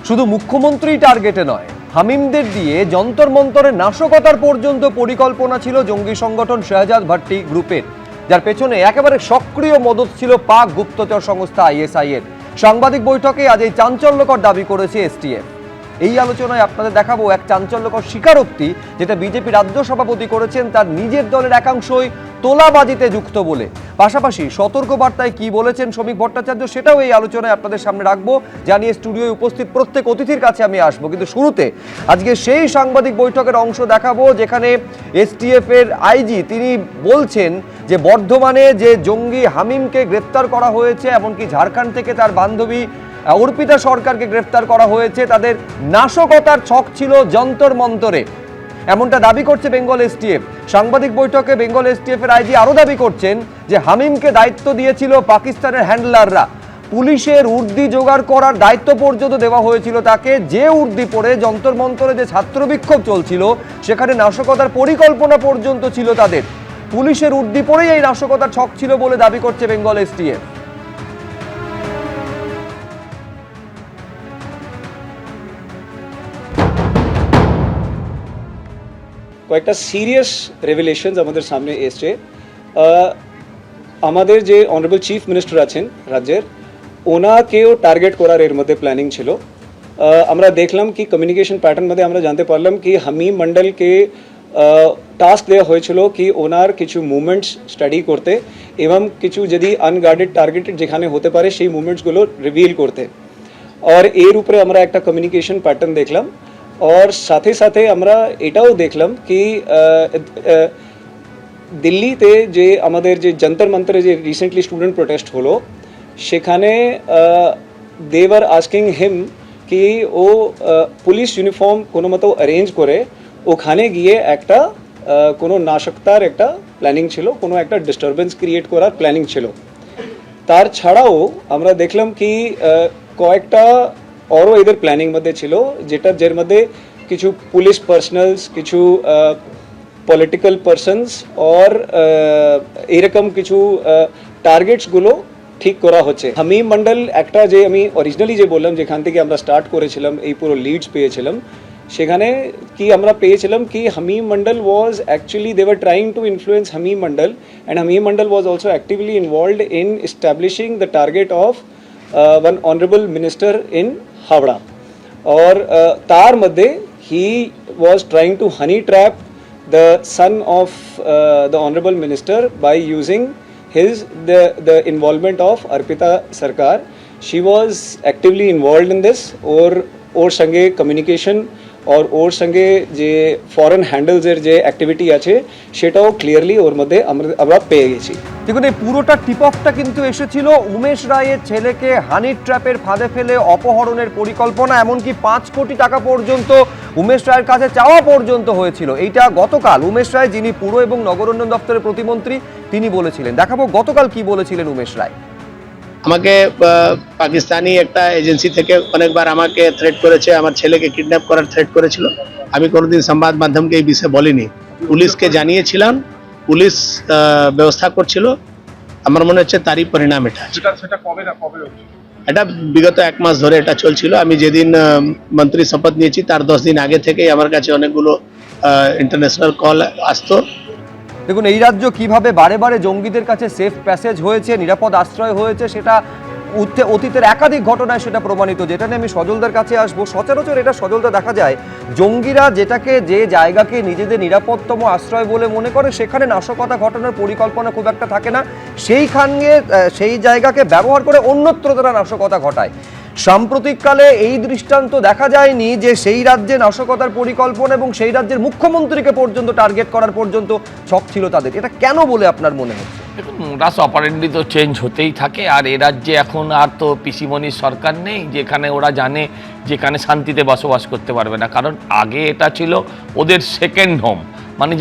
শুধু মুখ্যমন্ত্রী টার্গেটে নয়, হামিমদের দিয়ে যন্তর মন্তরের নাশকতার পর্যন্ত পরিকল্পনা ছিল জঙ্গি সংগঠন শাহজাদ ভাট্টি গ্রুপের, যার পেছনে একেবারে সক্রিয় মদত ছিল পাক গুপ্তচর সংস্থা আইএসআই এর। সাংবাদিক বৈঠকে আজ এই চাঞ্চল্যকর দাবি করেছে এসটিএফ। এই আলোচনায় আপনাদের দেখাবো এক চাঞ্চল্যকর স্বীকারোক্তি, যেটা বিজেপি রাজ্য সভাপতি করেছেন তার নিজের দলের একাংশই তোলাবাজিতে যুক্ত বলে। পাশাপাশি সতর্কবার্তায় কি বলেছেন শ্রমিক ভট্টাচার্য, সেটাও এই আলোচনায় আপনাদের সামনে রাখবো, জানিয়ে স্টুডিওয় উপস্থিত প্রত্যেক অতিথির কাছে আমি আসবো। কিন্তু শুরুতে আজকে সেই সাংবাদিক বৈঠকের অংশ দেখাবো যেখানে এসটিএফ এর আইজি তিনি বলছেন যে বর্ধমানে যে জঙ্গি হামিমকে গ্রেপ্তার করা হয়েছে, এমনকি ঝাড়খণ্ড থেকে তার বান্ধবী অর্পিতা সরকারকে গ্রেফতার করা হয়েছে, তাদের নাশকতার ছক ছিল যন্তর মন্তরে, এমনটা দাবি করছে বেঙ্গল এসটিএফ। সাংবাদিক বৈঠকে বেঙ্গল এসটিএফ এর আইজি আরো দাবি করছেন যে হামিমকে দায়িত্ব দিয়েছিল পাকিস্তানের হ্যান্ডলাররা, পুলিশের উর্দি জোগাড় করার দায়িত্ব পর্যন্ত দেওয়া হয়েছিল তাকে, যে উর্দি পরে যন্তর মন্তরে যে ছাত্র বিক্ষোভ চলছিল সেখানে নাশকতার পরিকল্পনা পর্যন্ত ছিল তাদের। পুলিশের উর্দি পরেই এই নাশকতার ছক ছিল বলে দাবি করছে বেঙ্গল এসটিএফ। কয়েকটা সিরিয়াস রেভেলেশনস আমাদের সামনে এসছে। আমাদের যে অনারেবল চিফ মিনিস্টার আছেন রাজ্যের, ওনাকেও টার্গেট করার এর মধ্যে প্ল্যানিং ছিল। আমরা দেখলাম কি কমিউনিকেশন প্যাটার্ন মধ্যে আমরা জানতে পারলাম কি হামিম মন্ডলকে টাস্ক দেওয়া হয়েছিল কি ওনার কিছু মুভমেন্টস স্টাডি করতে এবং কিছু যদি আনগার্ডেড টার্গেটেড যেখানে হতে পারে সেই মুভমেন্টসগুলো রিভিল করতে। আর এর উপরে আমরা একটা কমিউনিকেশন প্যাটার্ন দেখলাম। और साथे साथे আমরা এটাও দেখলাম কি দিল্লিতে যে আমাদের যে যন্তর মন্তরে যে রিসেন্টলি স্টুডেন্ট প্রোটেস্ট হলো, সেখানে দেওয়ার আস্কিং হিম কি ও পুলিশ ইউনিফর্ম কোনো মতো অ্যারেঞ্জ করে ওখানে গিয়ে একটা কোনো নাশকতার একটা প্ল্যানিং ছিল, কোনো একটা ডিস্টারবেন্স ক্রিয়েট করার প্ল্যানিং ছিল। তার ছাড়াও আমরা দেখলাম কি কয়েকটা আরও এদের প্ল্যানিং মধ্যে ছিল, যের মধ্যে কিছু পুলিশ পার্সোনালস, কিছু পলিটিক্যাল পার্সনস আর এরকম কিছু টার্গেটসগুলো ঠিক করা হচ্ছে। হামিম মন্ডল একটা যে আমি অরিজিনালি যে বললাম যেখান থেকে আমরা স্টার্ট করেছিলাম, এই পুরো লিডস পেয়েছিলাম, সেখানে কি আমরা পেয়েছিলাম কি Hamim Mondal was actually they were trying to influence Hamim Mondal, and Hamim Mondal was also actively involved in establishing the target of one honorable minister in Havda, और तार मध्य he was trying to honey trap the son of the honorable minister by using the involvement of Arpita Sarkar. She was actively involved in this, और संगे communication और ওর সঙ্গে যে foreign হ্যান্ডেলসের যে activity আছে সেটাও ক্লিয়ারলি ওর মধ্যে আমরা পেয়ে গেছি। দেখুন, এই পুরোটা টিপ অফটা কিন্তু এসেছিল উমেশ রায়ের ছেলেকে হানি ট্র্যাপের ফাঁদে ফেলে অপহরণের পরিকল্পনা, এমনকি 5 কোটি টাকা পর্যন্ত উমেশ রায়ের কাছে চাওয়া পর্যন্ত হয়েছিল। এইটা গতকাল উমেশ রায়, যিনি পুর এবং নগরোন্নয়ন দপ্তরের প্রতিমন্ত্রী, তিনি বলেছিলেন। দেখাবো গতকাল কি বলেছিলেন উমেশ রায়। আমাকে পাকিস্তানি একটা এজেন্সি থেকে অনেকবার আমাকে থ্রেট করেছে, আমার ছেলেকে কিডন্যাপ করার থ্রেট করেছিল। আমি কোনোদিন সংবাদ মাধ্যমকে এই বিষয়ে বলিনি, পুলিশকে জানিয়েছিলাম, পুলিশ ব্যবস্থা করছিল। আমার মনে হচ্ছে তারই পরিণাম এটা। এটা বিগত 1 মাস ধরে এটা চলছিল। আমি যেদিন মন্ত্রী শপথ নিয়েছি তার 10 দিন আগে থেকেই আমার কাছে অনেকগুলো ইন্টারন্যাশনাল কল আসতো। দেখুন, এই রাজ্য কিভাবে বারে বারে জঙ্গিদের কাছে সেফ প্যাসেজ হয়েছে, নিরাপদ আশ্রয় হয়েছে, সেটা অতীতের একাধিক ঘটনায় সেটা প্রমাণিত। যেটা নিয়ে আমি সজলদের কাছে আসবো। সচরাচর এটা সজলদা দেখা যায়, জঙ্গিরা যে জায়গাকে নিজেদের নিরাপদতম আশ্রয় বলে মনে করে সেখানে নাশকতা ঘটনার পরিকল্পনা খুব একটা থাকে না, সেই জায়গাকে ব্যবহার করে অন্যত্র তারা নাশকতা ঘটায়। সাম্প্রতিককালে এই দৃষ্টান্ত দেখা যায়নি যে সেই রাজ্যে নাশকতার পরিকল্পনা এবং সেই রাজ্যের মুখ্যমন্ত্রীকে পর্যন্ত টার্গেট করার পর্যন্ত ছক ছিল তাদের। এটা কেন বলে আপনার মনে হচ্ছে? দেখুন, রাস অপারেন্ডি তো চেঞ্জ হতেই থাকে, আর এ রাজ্যে এখন আর তো পিসিমণির সরকার নেই যেখানে ওরা জানে যেখানে শান্তিতে বসবাস করতে পারবে না। কারণ আগে এটা ছিল ওদের সেকেন্ড হোম, মানে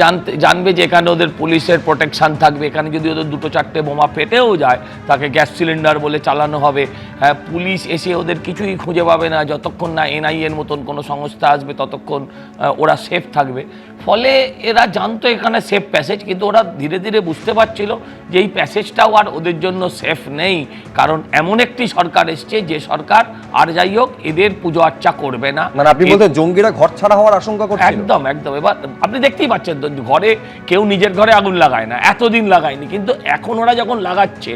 জানবে যে এখানে ওদের পুলিশের প্রোটেকশন থাকবে, এখানে যদি ওদের 2-4টে বোমা ফেটেও যায় তাকে গ্যাস সিলিন্ডার বলে চালানো হবে। হ্যাঁ, পুলিশ এসে ওদের কিছুই খুঁজে পাবে না, যতক্ষণ না এনআইএর মতন কোনো সংস্থা আসবে ততক্ষণ ওরা সেফ থাকবে। ফলে এরা জানতো এখানে সেফ প্যাসেজ, কিন্তু ওরা ধীরে ধীরে বুঝতে পারছিল যে এই প্যাসেজটাও আর ওদের জন্য সেফ নেই, কারণ এমন একটি সরকার এসছে যে সরকার আর যাই হোক এদের পুজো আর্চা করবে না। মানে আপনি বলতে জঙ্গিরা ঘর ছাড়া হওয়ার আশঙ্কা করছে? একদম একদম। এবার আপনি দেখতেই পাচ্ছেন তো, ঘরে কেউ নিজের ঘরে আগুন লাগায় না, এতদিন লাগায়নি, কিন্তু এখন ওরা যখন লাগাচ্ছে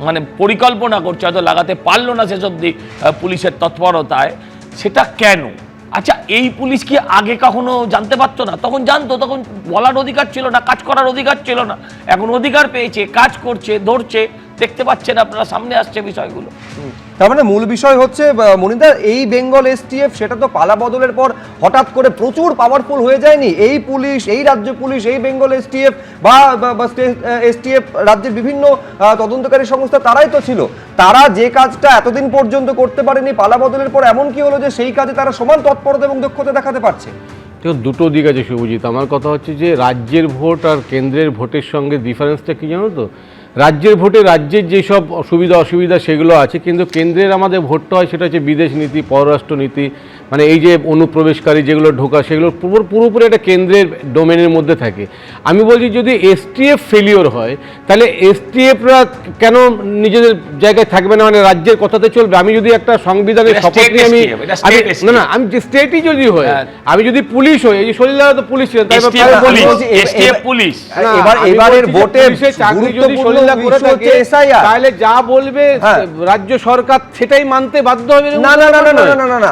মানে পরিকল্পনা করছে, হয়তো লাগাতে পারলো না শেষ অবধি পুলিশের তৎপরতায়, সেটা কেন? আচ্ছা, এই পুলিশ কি আগে কখনো জানতে পারতো না? তখন জানতো, তখন বলার অধিকার ছিল না, কাজ করার অধিকার ছিল না। এখন অধিকার পেয়েছে, কাজ করছে, ধরছে, দেখতে পাচ্ছেন আপনারা, সামনে আসছে বিষয়গুলো। তার মানে মূল বিষয় হচ্ছে মনিন্দা, এই বেঙ্গল এসটিএফ সেটা তো পালা বদলের পর হঠাৎ করে প্রচুর পাওয়ারফুল হয়ে যায়নি। এই পুলিশ, এই রাজ্য পুলিশ, এই বেঙ্গল এসটিএফ বা এসটিএফ রাজ্যের বিভিন্ন তদন্তকারী সংস্থা তারাই তো ছিল। তারা যে কাজটা এতদিন পর্যন্ত করতে পারেনি, পালা বদলের পর এমন কি হলো যে সেই কাজে তারা সমান তৎপরতা এবং দক্ষতা দেখাতে পারছে? দেখুন, দুটো দিক আছে শুভজিৎ। আমার কথা হচ্ছে যে রাজ্যের ভোট আর কেন্দ্রের ভোটের সঙ্গে ডিফারেন্সটা কি জানো তো? রাজ্যের ভোটে রাজ্যের যেসব সুবিধা অসুবিধা সেগুলো আছে, কিন্তু কেন্দ্রের আমাদের ভোটটা হয় সেটা হচ্ছে বিদেশ নীতি, পররাষ্ট্র নীতি, মানে এই যে অনুপ্রবেশকারী যেগুলো ঢোকা, সেগুলো পুরোপুরি একটা কেন্দ্রের ডোমেনের মধ্যে থাকে। আমি বলছি যদি এসটিএফ ফেলিওর হয় তাহলে এসটিএফরা কেন নিজেদের জায়গায় থাকবে না, মানে রাজ্যের কথাতে চলবে? আমি যদি একটা সংবিধানের শপথ নিয়ে আমি যে স্টেটই যদি হয়, আমি যদি পুলিশ হই, এই যে সলিলা তো পুলিশ ছিলেন, এবারের ভোটে চাকরি যদি তাহলে যা বলবে রাজ্য সরকার সেটাই মানতে বাধ্য হবে। না,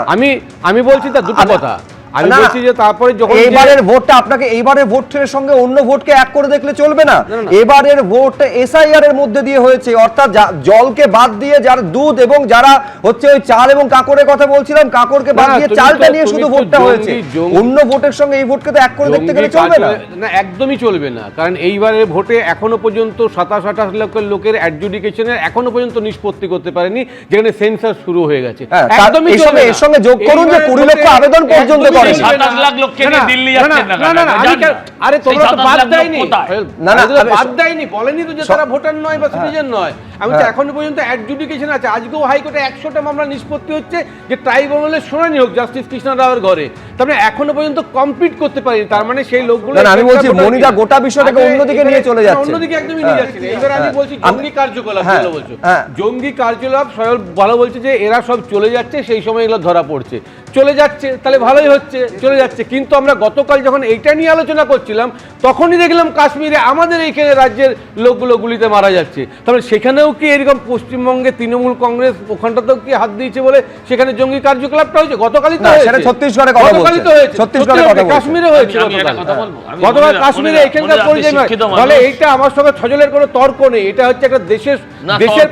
আমি বলছি তার দুটো কথা। আমি বলছি যে তারপরে যখন এবারের ভোটটা আপনাকে এইবারের ভোটের সঙ্গে অন্য ভোটকে এক করে দেখলে চলবে না। এবারের ভোট এসআইআর এর মধ্যে দিয়ে হয়েছে, অর্থাৎ জলকে বাদ দিয়ে যারা দুধ এবং যারা হচ্ছে ওই চাল এবং কাকরের কথা বলছিলাম, কাকরকে বাদ দিয়ে চালটা নিয়ে শুধু ভোটটা হয়েছে। অন্য ভোটের সঙ্গে এই ভোটকে তো এক করে দেখতে গেলে চলবে না। না, একদমই চলবে না, কারণ এইবারের ভোটে এখনো পর্যন্ত 27-28 লাখ লোকের অ্যাডজুডিকেশনের এখনো পর্যন্ত নিষ্পত্তি করতে পারেনি, যেখানে সেন্সাস শুরু হয়ে গেছে। একদমই এর সঙ্গে যোগ করুন যে 20 লক্ষ আবেদন পর্যন্ত 27 লাখ লোককে নিয়ে দিল্লি যাচ্ছেন না। আরে তোমরা তো বাদ দেয়নি, বাদ দেয়নি, বলেনি তো যে তারা ভোটার নয় বা সিটিজেন নয়। আমি তো এখনো পর্যন্ত অ্যাডজুডিকেশন আছে। আজকেও হাইকোর্টে 100টা মামলা নিষ্পত্তি হচ্ছে যে ট্রাইব্যুনালের শুনানি হোক জাস্টিস কৃষ্ণ রাওয়ের ঘরে। তার মানে এখনো পর্যন্ত কমপ্লিট করতে পারিনি। তার মানে সেই লোকগুলো, আমি বলছি মনিদা গোটা বিষয়টাকে অন্যদিকে নিয়ে চলে যাচ্ছে, অন্যদিকে একদমই নিয়ে যাচ্ছে। এবার আমি বলছি জঙ্গি কার্যকলাপ, ভালো বলছো, জঙ্গি কার্যকলাপ ভালো বলছে যে এরা সব চলে যাচ্ছে, সেই সময় এগুলো ধরা পড়ছে, চলে যাচ্ছে, তাহলে ভালোই হচ্ছে, চলে যাচ্ছে। কিন্তু আমরা গতকাল যখন এইটা নিয়ে আলোচনা করছিলাম তখনই দেখলাম কাশ্মীরে আমাদের এইখানে রাজ্যের লোকগুলো গুলিতে মারা যাচ্ছে। তাহলে সেখানেও কি এরকম পশ্চিমবঙ্গে তৃণমূল কংগ্রেস ওখানটাতেও কি হাত দিয়েছে বলে সেখানে জঙ্গি কার্যকলাপটা হয়েছে? গতকালই তো হয়েছে, ছত্তিশগড়ে কথা বলছে, ছত্তিশগড়ে কথা কাশ্মীরে হয়েছে, গতকাল কাশ্মীরে এখানকার পরিচয়। বলে এইটা আমার সঙ্গে সজলের কোনো তর্ক নেই, এটা হচ্ছে একটা দেশের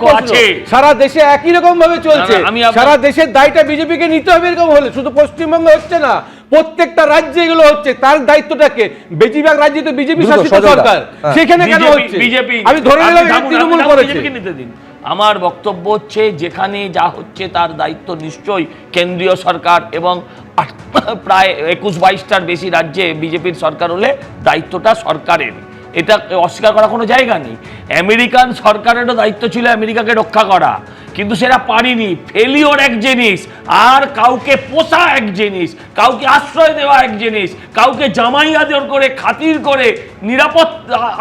প্রশ্ন। সারা দেশে একই রকম ভাবে চলছে, সারা দেশের দায়টা বিজেপিকে নিতে হবে। এরকম হলে শুধু পশ্চিমবঙ্গে হচ্ছে না, প্রত্যেকটা রাজ্যে এগুলো হচ্ছে। তার দায়িত্বটাকে, বেশিরভাগ রাজ্যে তো বিজেপি শাসিত সরকার, সেখানে কেন হচ্ছে? আমি ধরে নিলাম তৃণমূল করেছে। আমার বক্তব্য হচ্ছে যেখানে যা হচ্ছে তার দায়িত্ব নিশ্চয়ই কেন্দ্রীয় সরকার, এবং প্রায় 21-22টার বেশি রাজ্যে বিজেপির সরকার হলে দায়িত্বটা সরকারের, এটা অস্বীকার করার কোনো জায়গা নেই। আমেরিকান সরকারেরও দায়িত্ব ছিল আমেরিকাকে রক্ষা করা, কিন্তু সেটা পারিনি। ফেলিওর এক জিনিস, আর কাউকে পোষা এক জিনিস, কাউকে আশ্রয় দেওয়া এক জিনিস, কাউকে জামাই আদর করে খাতির করে নিরাপদ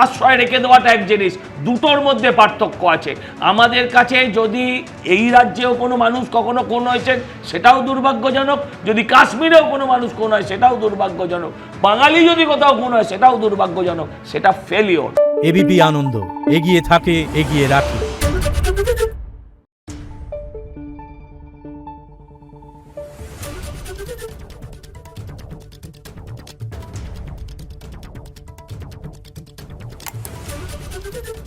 আশ্রয় রেখে দেওয়াটা এক জিনিস। দুটোর মধ্যে পার্থক্য আছে। আমাদের কাছে যদি এই রাজ্যেও কোনো মানুষ কখনো খুন হয়েছে সেটাও দুর্ভাগ্যজনক, যদি কাশ্মীরেও কোনো মানুষ খুন হয় সেটাও দুর্ভাগ্যজনক, বাঙালি যদি কোথাও খুন হয় সেটাও দুর্ভাগ্যজনক, সেটা ফেলিওর। এবিপি আনন্দ, এগিয়ে থাকে, এগিয়ে রাখে। Thank you.